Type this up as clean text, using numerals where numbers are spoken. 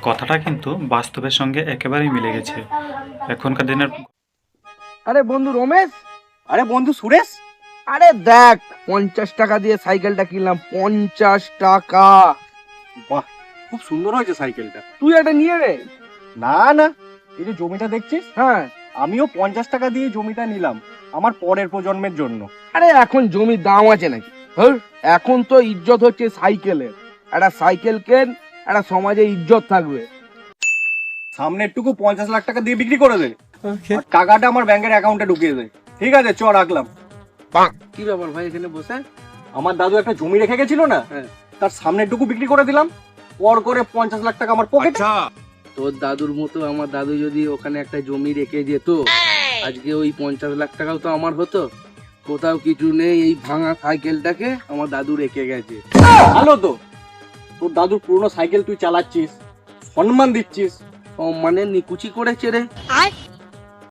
কথাটা কিন্তু বাস্তবের সঙ্গে একেবারেই মিলে গেছে। এখনকার দিনের আরে বন্ধু রমেশ, আরে বন্ধু সুরেশ, আরে দেখ 50 টাকা দিয়ে সাইকেলটা কিনলাম, 50 টাকা। বাহ, খুব সুন্দর হয়েছে সাইকেলটা। তুই একটা নিয়ে রে। না না, এই যে জমিটা দেখছিস, হ্যাঁ, আমিও 50 টাকা দিয়ে জমিটা নিলাম আমার পরের প্রজন্মের জন্য। আরে এখন জমির দাম আছে নাকি? হ্যাঁ, এখন তো ইজ্জত হচ্ছে সাইকেলের। একটা সাইকেল কেন, একটা সমাজে ইজ্জত থাকবে। সামনের টুকু 50 লাখ টাকা দিয়ে বিক্রি করে দে, আর টাকাটা আমার ব্যাংকের অ্যাকাউন্টে ঢুকিয়ে দে। ঠিক আছে, চ রাখলাম। কি ব্যাপার ভাই এখানে বসে? আমার দাদু একটা জমি রেখে গেছিল না, হ্যাঁ। তার সামনের টুকু বিক্রি করে দিলাম, পর করে 50 লাখ টাকা আমার পকেটে। তোর দাদুর মতো আমার দাদু যদি ওখানে একটা জমি রেখে যেত, আজকে ওই 50 লাখ টাকাও তো আমার হতো। কোথাও কিছু নেই, এই ভাঙা সাইকেলটাকে আমার দাদু রেখে গেছে। ভালো তো, তোর দাদুর পুরনো সাইকেল তুই চালাচ্ছিস, সম্মান দিচ্ছিস। সম্মানের নিকুচি করেছে রে।